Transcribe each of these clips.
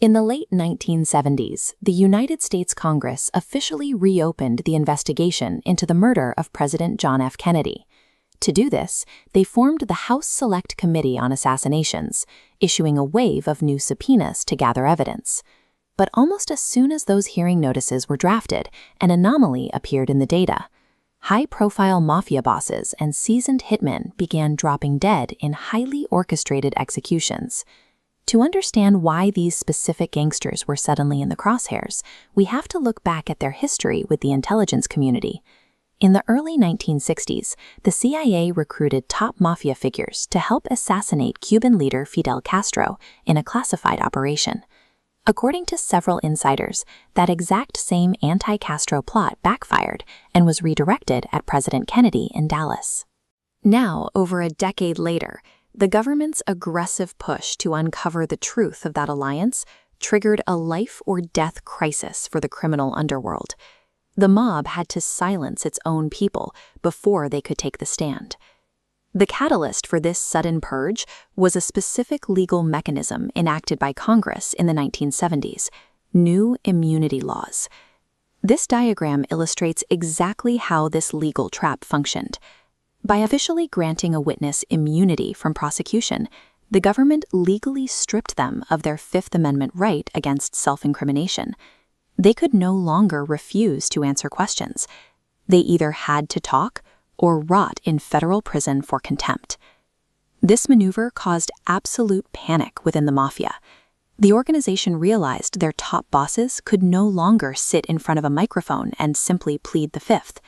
In the late 1970s, the United States Congress officially reopened the investigation into the murder of President John F. Kennedy. To do this, they formed the House Select Committee on Assassinations, issuing a wave of new subpoenas to gather evidence. But almost as soon as those hearing notices were drafted, an anomaly appeared in the data. High-profile mafia bosses and seasoned hitmen began dropping dead in highly orchestrated executions. To understand why these specific gangsters were suddenly in the crosshairs, we have to look back at their history with the intelligence community. In the early 1960s, the CIA recruited top mafia figures to help assassinate Cuban leader Fidel Castro in a classified operation. According to several insiders, that exact same anti-Castro plot backfired and was redirected at President Kennedy in Dallas. Now, over a decade later, the government's aggressive push to uncover the truth of that alliance triggered a life-or-death crisis for the criminal underworld. The mob had to silence its own people before they could take the stand. The catalyst for this sudden purge was a specific legal mechanism enacted by Congress in the 1970s, new immunity laws. This diagram illustrates exactly how this legal trap functioned. By officially granting a witness immunity from prosecution, the government legally stripped them of their Fifth Amendment right against self-incrimination. They could no longer refuse to answer questions. They either had to talk or rot in federal prison for contempt. This maneuver caused absolute panic within the mafia. The organization realized their top bosses could no longer sit in front of a microphone and simply plead the Fifth.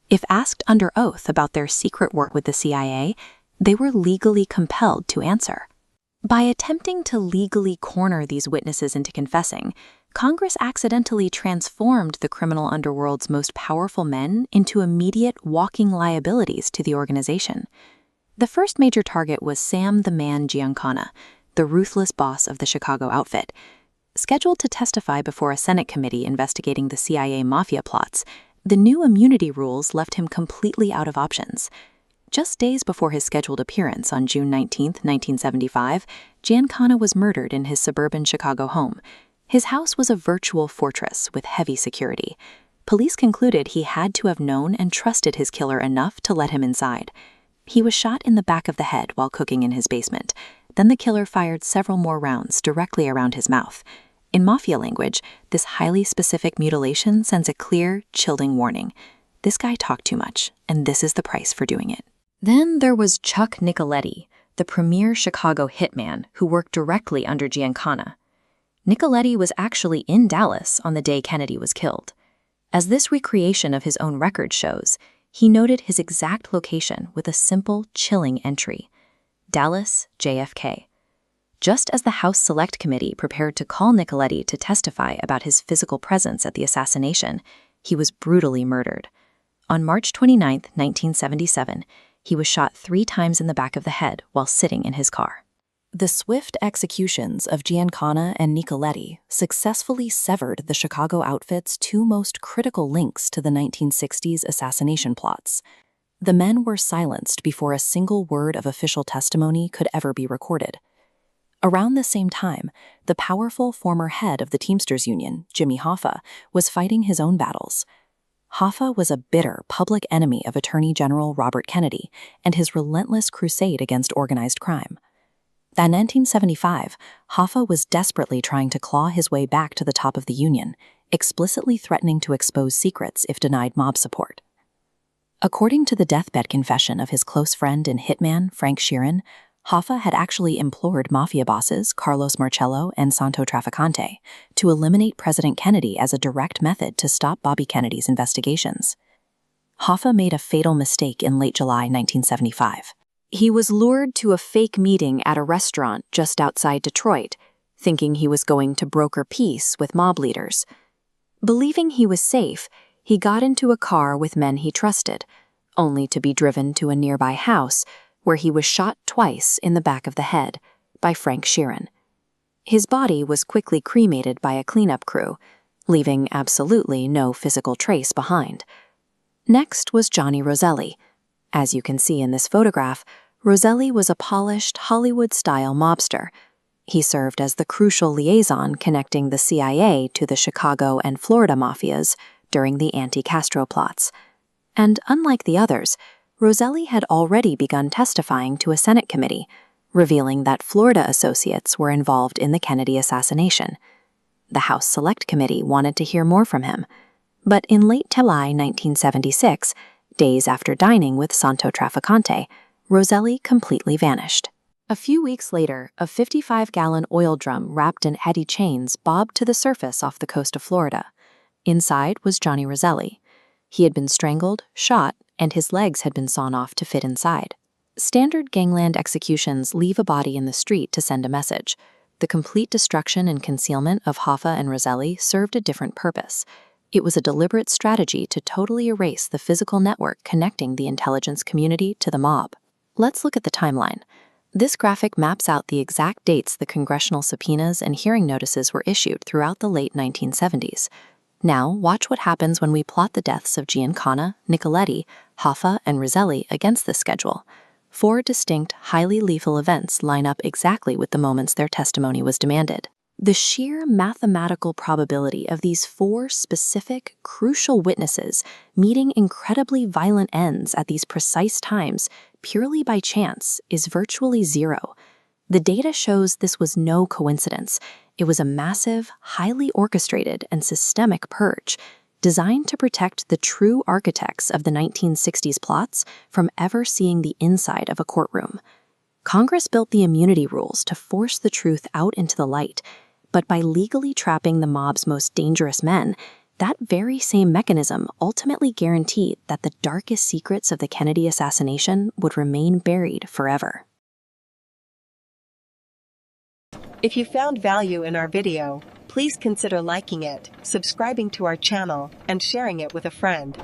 If asked under oath about their secret work with the CIA, they were legally compelled to answer. By attempting to legally corner these witnesses into confessing, Congress accidentally transformed the criminal underworld's most powerful men into immediate walking liabilities to the organization. The first major target was Sam the Man Giancana, the ruthless boss of the Chicago outfit. Scheduled to testify before a Senate committee investigating the CIA mafia plots, the new immunity rules left him completely out of options. Just days before his scheduled appearance on June 19, 1975, Giancana was murdered in his suburban Chicago home. His house was a virtual fortress with heavy security. Police concluded he had to have known and trusted his killer enough to let him inside. He was shot in the back of the head while cooking in his basement. Then the killer fired several more rounds directly around his mouth. In mafia language, this highly specific mutilation sends a clear, chilling warning. This guy talked too much, and this is the price for doing it. Then there was Chuck Nicoletti, the premier Chicago hitman who worked directly under Giancana. Nicoletti was actually in Dallas on the day Kennedy was killed. As this recreation of his own record shows, he noted his exact location with a simple, chilling entry: Dallas, JFK. Just as the House Select Committee prepared to call Nicoletti to testify about his physical presence at the assassination, he was brutally murdered. On March 29, 1977, he was shot 3 times in the back of the head while sitting in his car. The swift executions of Giancana and Nicoletti successfully severed the Chicago outfit's 2 most critical links to the 1960s assassination plots. The men were silenced before a single word of official testimony could ever be recorded. Around the same time, the powerful former head of the Teamsters Union, Jimmy Hoffa, was fighting his own battles. Hoffa was a bitter public enemy of Attorney General Robert Kennedy and his relentless crusade against organized crime. By 1975, Hoffa was desperately trying to claw his way back to the top of the Union, explicitly threatening to expose secrets if denied mob support. According to the deathbed confession of his close friend and hitman, Frank Sheeran, Hoffa had actually implored mafia bosses Carlos Marcello and Santo Trafficante to eliminate President Kennedy as a direct method to stop Bobby Kennedy's investigations. Hoffa made a fatal mistake in late July 1975. He was lured to a fake meeting at a restaurant just outside Detroit, thinking he was going to broker peace with mob leaders. Believing he was safe, he got into a car with men he trusted, only to be driven to a nearby house where he was shot twice in the back of the head by Frank Sheeran. His body was quickly cremated by a cleanup crew, leaving absolutely no physical trace behind. Next was Johnny Roselli. As you can see in this photograph, Roselli was a polished Hollywood-style mobster. He served as the crucial liaison connecting the CIA to the Chicago and Florida mafias during the anti-Castro plots. And unlike the others, Roselli had already begun testifying to a Senate committee, revealing that Florida associates were involved in the Kennedy assassination. The House Select Committee wanted to hear more from him, but in late July 1976, days after dining with Santo Trafficante, Roselli completely vanished. A few weeks later, a 55-gallon oil drum wrapped in heady chains bobbed to the surface off the coast of Florida. Inside was Johnny Roselli. He had been strangled, shot, and his legs had been sawn off to fit inside. Standard gangland executions leave a body in the street to send a message. The complete destruction and concealment of Hoffa and Roselli served a different purpose. It was a deliberate strategy to totally erase the physical network connecting the intelligence community to the mob. Let's look at the timeline. This graphic maps out the exact dates the congressional subpoenas and hearing notices were issued throughout the late 1970s. Now, watch what happens when we plot the deaths of Giancana, Nicoletti, Hoffa, and Roselli against this schedule. 4 distinct, highly lethal events line up exactly with the moments their testimony was demanded. The sheer mathematical probability of these 4 specific, crucial witnesses meeting incredibly violent ends at these precise times purely by chance is virtually zero. The data shows this was no coincidence. It was a massive, highly orchestrated, and systemic purge designed to protect the true architects of the 1960s plots from ever seeing the inside of a courtroom. Congress built the immunity rules to force the truth out into the light, but by legally trapping the mob's most dangerous men, that very same mechanism ultimately guaranteed that the darkest secrets of the Kennedy assassination would remain buried forever. If you found value in our video, please consider liking it, subscribing to our channel, and sharing it with a friend.